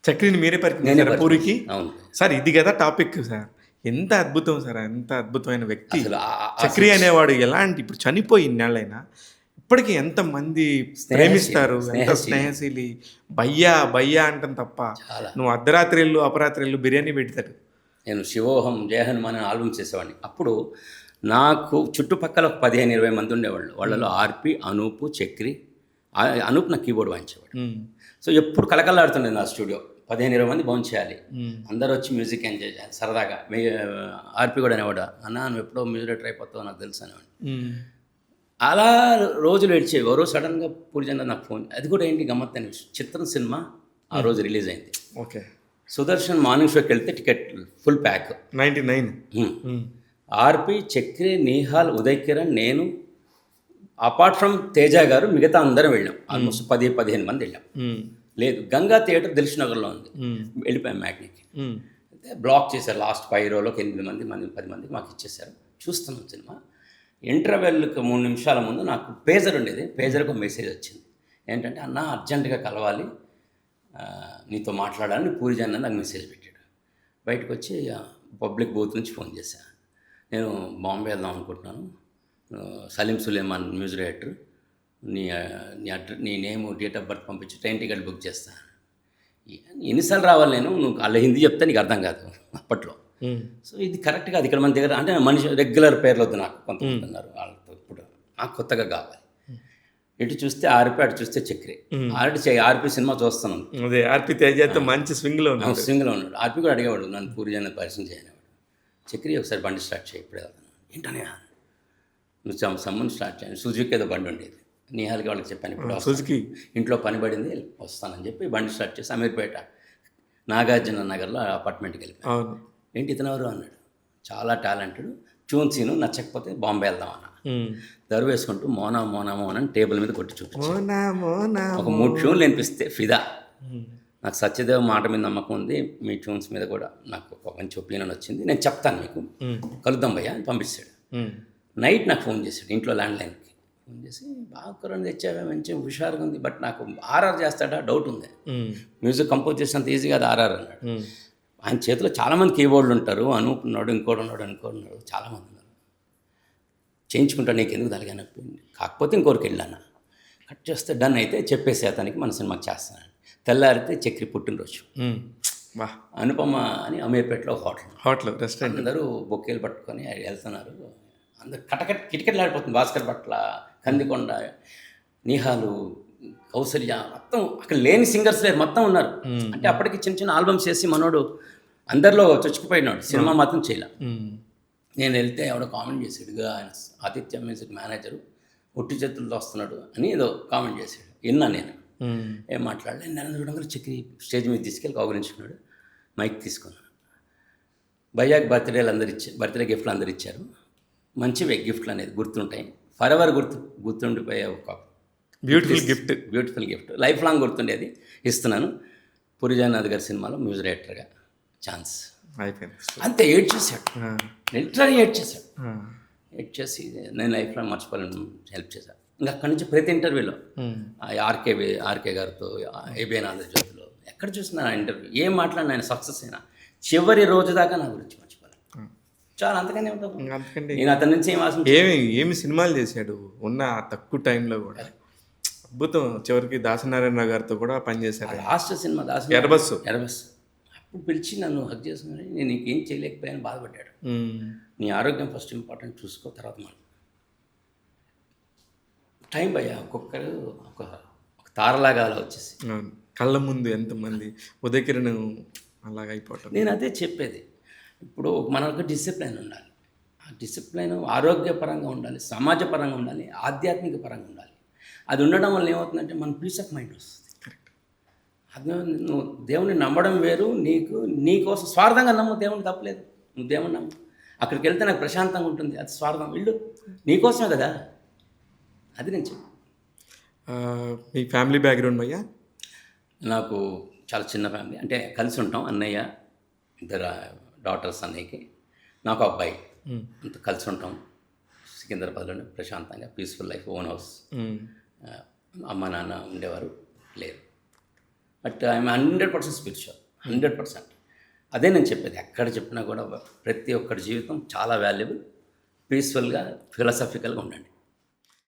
చక్రిని మీరే పరిచయం నేనే చేశారా పరిచయం పూరికి? చేశాను. అవును. సార్ ఇది కదా టాపిక్ సార్. ఎంత అద్భుతం సార్. ఎంత అద్భుతమైన వ్యక్తి. అసలు చక్రి అనేవాడు ఎలాంటి ఇప్పుడు చనిపోయి ఇన్నాళ్ళైనా ఇప్పటికి ఎంతమంది ప్రేమిస్తారు. ఎంత స్నేహశీలి. భయ్యా భయ్యా అంటాం తప్ప చాలా. నువ్వు అర్ధరాత్రిళ్ళు అపరాత్రిళ్ళు బిర్యానీ పెడతాడు. నేను శివోహం జయ హనుమాన్ అని ఆల్బమ్ చేసేవాడిని. అప్పుడు నాకు చుట్టుపక్కల ఒక 15-20 మంది ఉండేవాళ్ళు. వాళ్ళలో ఆర్పి, అనూపు, చక్రి. అనూప్ నా కీబోర్డ్ వాయించేవాడు. సో ఎప్పుడు కలకలాడుతుండేది నా స్టూడియో. 15-20 మంది బౌన్స్ చేయాలి, అందరూ వచ్చి మ్యూజిక్ ఎంజాయ్ చేయాలి సరదాగా. ఆర్పి కూడా అనేవాడు, అన్నా నువ్వు ఎప్పుడో మ్యూజిక్ డైరెక్టర్ అయిపోతావు నాకు తెలుసు అనేవాడు. అలా రోజులు ఏడ్చేవి. ఎవరో సడన్గా పూర్జన నాకు ఫోన్, అది కూడా ఏంటి గమ్మత్ అని చిత్రం సినిమా ఆ రోజు రిలీజ్ అయింది. ఓకే. సుదర్శన్ మార్నింగ్ షోకి వెళ్తే టికెట్ ఫుల్ ప్యాక్. 99. ఆర్పి, చక్రి, నిహాల్, ఉదయ్ కిరణ్, నేను, అపార్ట్ ఫ్రమ్ తేజ గారు మిగతా అందరం వెళ్ళాం. ఆల్మోస్ట్ 10-15 మంది వెళ్ళాం. లేదు, గంగా థియేటర్ దిల్సుఖ్నగర్లో ఉంది. వెళ్ళిపోయాం మ్యాట్నీకి. అయితే బ్లాక్ చేశారు. లాస్ట్ 5 రోలోకి 8 మంది 10 మందికి మాకు ఇచ్చేశారు. చూస్తున్నాం సినిమా. ఇంటర్వెల్కి 3 నిమిషాల ముందు నాకు పేజర్ ఉండేది. పేజర్కి ఒక మెసేజ్ వచ్చింది. ఏంటంటే, అన్న అర్జెంటుగా కలవాలి, నీతో మాట్లాడాలని పూరి జగన్నాథ్ నాకు మెసేజ్ పెట్టాడు. బయటకు వచ్చి పబ్లిక్ బూత్ నుంచి ఫోన్ చేశాను. నేను బాంబే వెళ్దాం అనుకుంటున్నాను, సలీం సులేమాన్ మ్యూజిక్ డైరెక్టర్, నీ నేమ్ డేట్ ఆఫ్ బర్త్ పంపించి ట్రైన్ టికెట్ బుక్ చేస్తాను. ఎన్నిసార్లు రావాలి నేను, నువ్వు అలా హిందీ చెప్తే నీకు అర్థం కాదు అప్పట్లో. సో ఇది కరెక్ట్ కాదు ఇక్కడ మన దగ్గర, అంటే మనిషి రెగ్యులర్ పేర్లు వద్దు నాకు, కొంతమంది ఉన్నారు వాళ్ళతో. ఇప్పుడు నాకు కొత్తగా కావాలి. ఇటు చూస్తే ఆర్పి, అటు చూస్తే చక్రి. ఆర్పి సినిమా చూస్తున్నాను. అదే ఆర్పి తేజతో మంచి స్వింగ్లో ఉన్నాడు. ఆర్పి కూడా అడిగేవాడు, నన్ను పూరి జగన్నాథ్ పరిచయం చేయనివాడు. చక్రి ఒకసారి బండి స్టార్ట్ చేయి, ఇప్పుడే వెళ్తాను. ఏంటనే నువ్వు సమ్మని స్టార్ట్ చేయండి. సుజుకి ఏదో బండి ఉండేది, నిహాల్కి వాళ్ళకి చెప్పాను, ఇప్పుడు సుజుకి ఇంట్లో పని పడింది వస్తానని చెప్పి బండి స్టార్ట్ చేసి అమీర్పేట నాగార్జున నగర్లో అపార్ట్మెంట్కి వెళ్ళిపోయాను. ఏంటి ఇతనెవరు అన్నాడు. చాలా టాలెంటెడ్, ట్యూన్సీను నచ్చకపోతే బాంబే వెళ్దాం అన్న. దరు వేసుకుంటూ మోనా మోనా మోనా అని టేబుల్ మీద కొట్టి చూపించాను. ఒక 3 ట్యూన్లు వినిపిస్తే ఫిదా. నాకు సత్యదేవ్ మాట మీద నమ్మకం ఉంది, మీ ట్యూన్స్ మీద కూడా నాకు ఒక మంచి ఒపీనియన్ వచ్చింది, నేను చెప్తాను మీకు, కలుద్దాం భయ్యా అని పంపిస్తాడు. నైట్ నాకు ఫోన్ చేశాడు ఇంట్లో ల్యాండ్లైన్కి. ఫోన్ చేసి, బాగా కూరని తెచ్చావే, మంచి హుషారుగా ఉంది, బట్ నాకు ఆర్ఆర్ చేస్తాడా డౌట్ ఉంది, మ్యూజిక్ కంపోజ్ చేసినంత ఈజీగా అది ఆర్ఆర్ అన్నాడు. ఆయన చేతిలో చాలామంది కీబోర్డులు ఉంటారు, అనూప్ ఉన్నాడు, ఇంకోటి ఉన్నాడు, చాలామంది ఉన్నారు, చేయించుకుంటా నీకు ఎందుకు తలగానప్పింది, కాకపోతే ఇంకోరికి వెళ్ళాను. కట్ చేస్తే డన్ అయితే చెప్పేసి అతనికి మన సినిమాకి చేస్తాను. తెల్లారితే చక్రి పుట్టినరోజు. అనుపమ అని అమీర్పేటలో హోటల్ రెస్టారెంట్. అందరూ బొక్కేలు పట్టుకొని వెళ్తున్నారు. అందరు కిటకిటలాడిపోతుంది. భాస్కర్ పట్ల, కందికొండ, నిహాలు, కౌసల్య, మొత్తం అక్కడ లేని సింగర్స్ లేరు, మొత్తం ఉన్నారు. అంటే అప్పటికి చిన్న చిన్న ఆల్బమ్స్ చేసి మనోడు అందరిలో చొచ్చుకుపోయినాడు, సినిమా మాత్రం చేయలే. నేను వెళ్తే ఎవడో కామెంట్ చేశాడు, ఆయన ఆదిత్య మ్యూజిక్ మేనేజరు ఒట్టి చేతులతో వస్తున్నాడు అని ఏదో కామెంట్ చేశాడు. విన్నా నేను, ఏం మాట్లాడలే. నేను చూడగానే చక్రి స్టేజ్ మీద తీసుకెళ్ళి కౌగులించుకున్నాడు. మైక్ తీసుకున్నాను. భయ్యాకి బర్త్డే గిఫ్ట్లు అందరు ఇచ్చారు. మంచివే గిఫ్ట్లు అనేది, గుర్తుంటాయి, ఫర్ ఎవర్ గుర్తుండిపోయే ఒక బ్యూటిఫుల్ గిఫ్ట్, లైఫ్ లాంగ్ గుర్తుండేది ఇస్తున్నాను. పూరి జగన్నాథ్ గారి సినిమాలో మ్యూజిక్ డైరెక్టర్గా ఛాన్స్ అయిపోయింది. అంతే ఏడ్చేసాడు, లిటరల్లీ ఏడ్చేసాడు. ఏడ్చేసి నేను లైఫ్ లాంగ్ మర్చిపోలేను, హెల్ప్ చేశాను. ఇంకా అక్కడి నుంచి ప్రతి ఇంటర్వ్యూలో ఆర్కే గారితో, ఏబిఎన్ ఆంధ్రజ్యోతిలో ఎక్కడ చూసినా ఇంటర్వ్యూ ఏం మాట్లాడిన ఆయన సక్సెస్ అయినా చివరి రోజు దాకా నా గురించి మర్చిపోలేదు. చాలా అంతకనే ఉంటుంది. నేను అతని నుంచి ఏమి సినిమాలు చేశాడు ఉన్న తక్కువ టైంలో కూడా, అద్భుతం. చివరికి దాసనారాయణ గారితో కూడా పనిచేశారు. లాస్ట్ సినిమా ఎర్రబస్సు అప్పుడు పిలిచి నన్ను హక్ చేసుకుని, నేను నీకేం చేయలేకపోయాను బాధపడ్డాడు. నీ ఆరోగ్యం ఫస్ట్ ఇంపార్టెంట్, చూసుకో, తర్వాత మనం టైం భయ్యా. ఒక్కొక్కరు ఒక తారలాగా అలా వచ్చేసి కళ్ళ ముందు ఎంతమంది ఉదయకిరణ్ అలాగ అయిపోవటం. నేను అదే చెప్పేది, ఇప్పుడు మనకు డిసిప్లైన్ ఉండాలి. ఆ డిసిప్లైన్ ఆరోగ్యపరంగా ఉండాలి, సమాజపరంగా ఉండాలి, ఆధ్యాత్మిక పరంగా ఉండాలి. అది ఉండడం వల్ల ఏమవుతుందంటే మన పీస్ ఆఫ్ మైండ్ వస్తుంది. అది నువ్వు దేవుని నమ్మడం వేరు, నీకోసం స్వార్థంగా నమ్ము, దేవుని తప్పలేదు, నువ్వు దేవుని నమ్ము, అక్కడికి వెళ్తే నాకు ప్రశాంతంగా ఉంటుంది, అది స్వార్థం. వీళ్ళు నీకోసమే కదా, అది నేను చెప్పు. మీ ఫ్యామిలీ బ్యాక్గ్రౌండ్ భయ్యా? నాకు చాలా చిన్న ఫ్యామిలీ, అంటే కలిసి ఉంటాం. అన్నయ్య, 2 డాటర్స్ అన్నయ్యకి, నాకు అబ్బాయి, అంత కలిసి ఉంటాం సికింద్రాబాద్లోనే ప్రశాంతంగా, పీస్ఫుల్ లైఫ్, ఓన్ హౌస్. అమ్మ నాన్న ఉండేవారు, లేరు. But I'm 100% spiritual, 100%. అదే నేను చెప్పేది, ఎక్కడ చెప్పినా కూడా ప్రతి ఒక్కరి జీవితం చాలా వాల్యుబుల్, పీస్ఫుల్గా, ఫిలాసఫికల్గా ఉండండి.